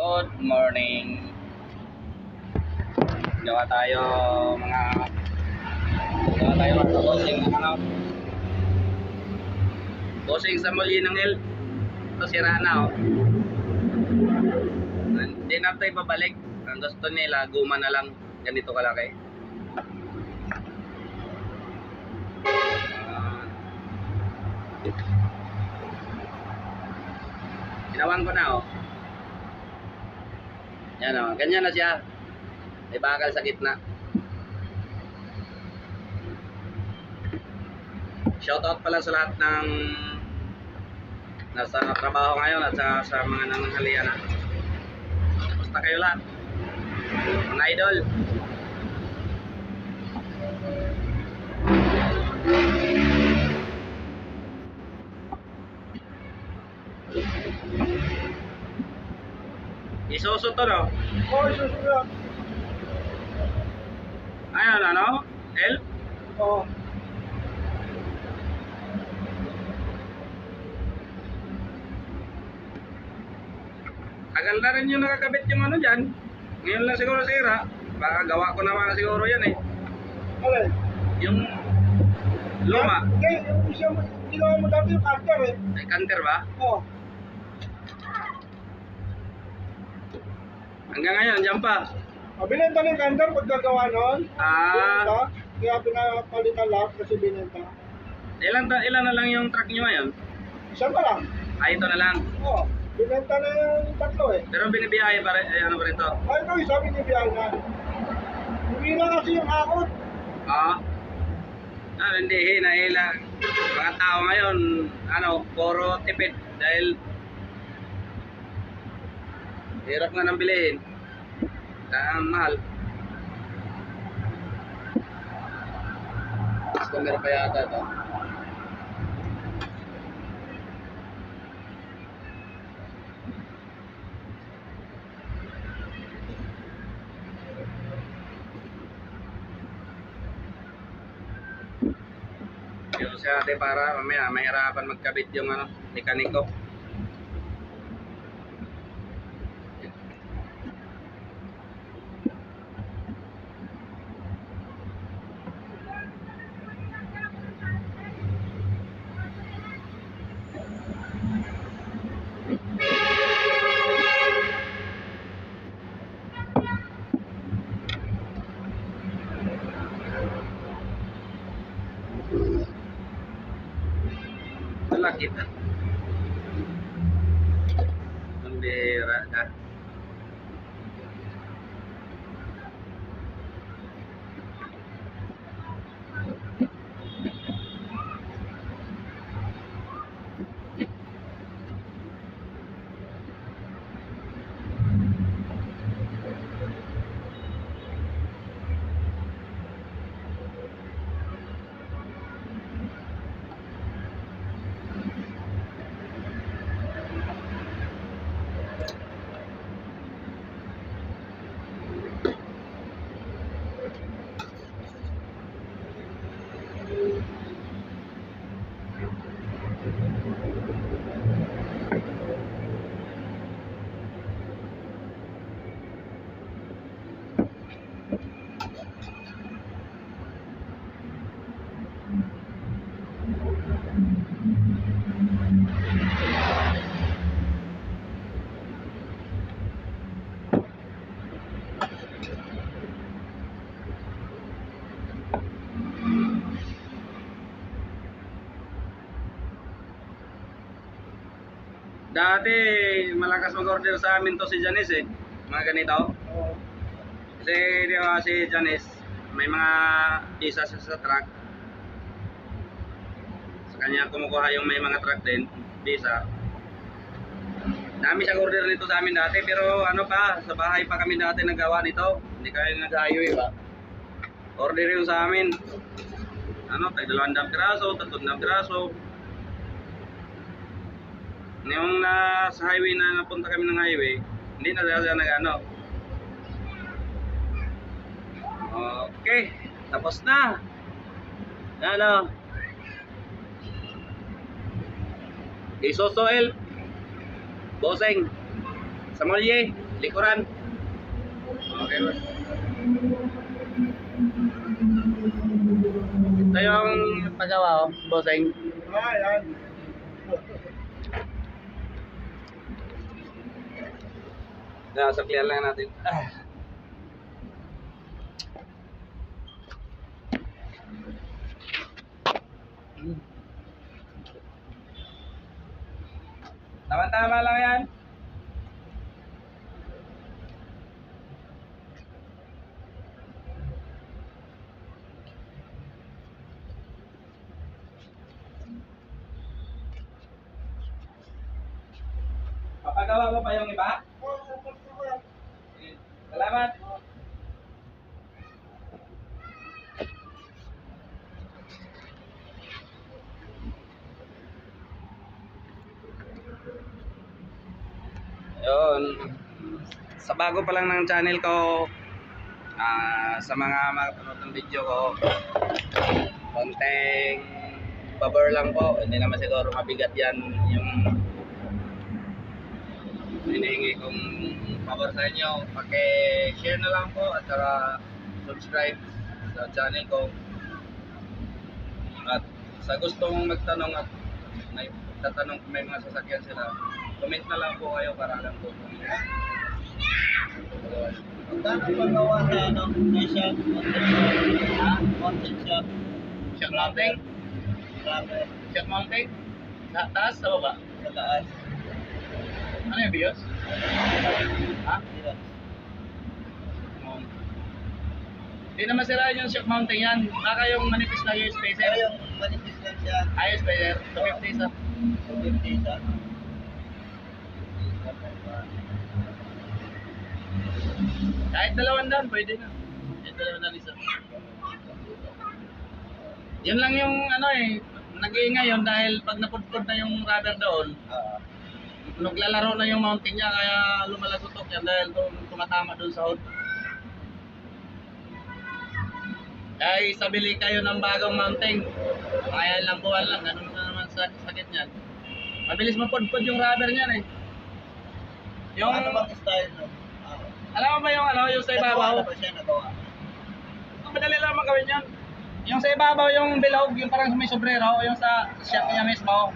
Good morning. Gawa tayo mga bossing ng bossing sa muli ng L. Ito sira na oh. Hindi na ito ibabalik. Ang gusto nila guma na lang ganito kalaki. Ginawan ko na oh. Yan o, ganyan na siya. May bakal sa gitna. Shoutout pala sa lahat ng nasa trabaho ngayon at sa mga nananghalian. Basta kayo lahat. Mga idol. Isuso to no? Oo, isuso lang. Ayun ano? L? Oo. Tagal na rin yung nakakabit yung ano dyan. Ngayon lang siguro sira. Baka gawa ko naman siguro yan eh. Alin? Yung luma. Hindi, yung siya mo, ginawa mo dati yung cutter eh. Ay, canter ba? Oo. Hanggang ngayon, dyan pa. Binenta ng cutter pag gagawa nun. Binenta. Ah, Kaya pinapalitan lahat kasi binenta. ilan na lang yung truck nyo ngayon? Isa pa lang. Ay, ito na lang. Oo. Binenta na yung tatlo eh. Pero binibiyahe pa rin, ano pa rin to? Ay, ito, sabi ni Bial na. Hindi na kasi yung hakot. Hindi, hinahila. Mga tao ngayon, puro tipid. Dahil hirap nga nang bilihin. Dahil mahal. Customer pa yata ito. Yung siya natin para mamaya mahirapan magkabit yung mekaniko. Malakit. Ang bira na. Dati malakas mag-order sa amin to si Janice eh. Mga ganito. Oo. Kasi di ba si Janice may mga pisa sa truck. Sa kanya kumukuha yung may mga truck din, pisa. Dami siyang order nito sa amin dati pero sa bahay pa kami dati nagawa nito. Hindi kami nag-highway ba. Order yung sa amin. Tag 200 piraso, 300 piraso. Yung sa highway na napunta kami ng highway, hindi na siya Okay, tapos na. Isuso L. Bossing. Sa Molye. Likuran. Okay, boss. Ito yung pagawa, oh, bossing. Yan. Suklian lang natin. Tama-tama lang yan. Papagawa mo pa yung iba? Sige. Salamat. Yun. Sa bago pa lang ng channel ko, sa mga makapanood ng video ko, konting pabor lang po. Hindi naman siguro mabigat yan yung hinihingi kong pabor sa inyo. Paki-share na lang po at saka subscribe sa channel ko. At sa gustong magtanong at may tatanong kung may mga sasakyan sila, comment na lang po kayo para alam ko kung Magkano pagawa sa ano? Sa shop? Content shop? Shock mounting? Grabe. Shock mounting? Sa taas, sa baba? Sa taas. Ano yung bios? Ha? Yes. Hindi na masirahan yung shock mounting yan. Baka yung manipis na yung spacer. Pero yung manipis lang siya. Ayos spacer, 250 sa. 250 siya. Kahit 200, pwede na. Kahit 200 isa. Yun lang yung ano eh, nag-iingay yun dahil pag napudpud na yung rubber doon, naglalaro na yung mounting niya kaya lumalagotok yan dahil tumatama doon sa hood. Kaya isabili kayo ng bagong mounting. Kaya ilang buwan lang, ganun na naman sa sakit niyan. Mabilis mapudpud yung rubber niyan eh. Yung, Ano bang style no? alam mo ba yung ano, yung sa ibabaw? Nagawa na ba siya? Nagawa. Madali lang magawin yan. Yung sa ibabaw, yung bilog, yung parang may sombrero, yung sa shop niya mismo,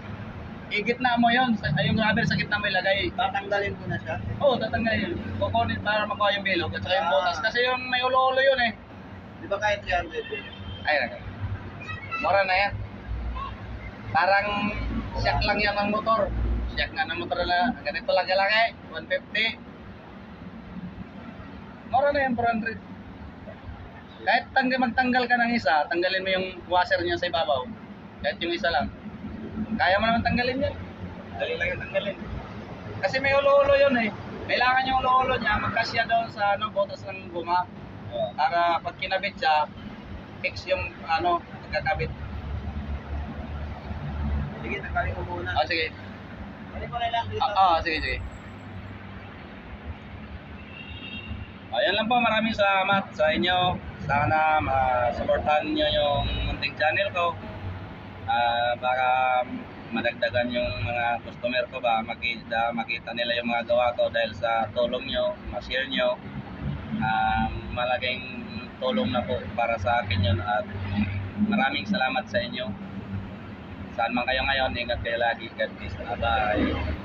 igitna mo yun, yung rubber sa gitna mo ilagay. Tatanggalin ko na siya. Oo, tatanggalin yun. Kukunin para makuha yung bilog at saka yung Ah. butas. Kasi yung may ulo-ulo yun eh. Di ba kahit 300 eh? Ay, mura na yan. Parang shock lang yan ng motor. Shock nga ng motor na ganito lang kalaki, 150. Mura na yan, 400. Kahit magtanggal ka ng isa, tanggalin mo yung washer niya sa ibabaw. Kahit yung isa lang. Kaya mo naman tanggalin yan. Dali lang yung tanggalin. Kasi may ulo-ulo yun eh. Kailangan yung ulo-ulo niya magkasya doon sa ano, butas ng guma. Para pag kinabit siya, fix yung ano, pagkakabit. Sige, tanggalin ko muna. Ah, sige. Ano pa lang dito? Sige, sige. Ayan lang po, maraming salamat sa inyo. Sana ma-supportan nyo yung munting channel ko. Baka madagdagan yung mga customer ko ba, makita nila yung mga gawa ko dahil sa tulong nyo, ma-share nyo. Malaking tulong na po para sa akin yun at maraming salamat sa inyo. Saan man kayo ngayon, ingat kayo lagi. God bless. Bye.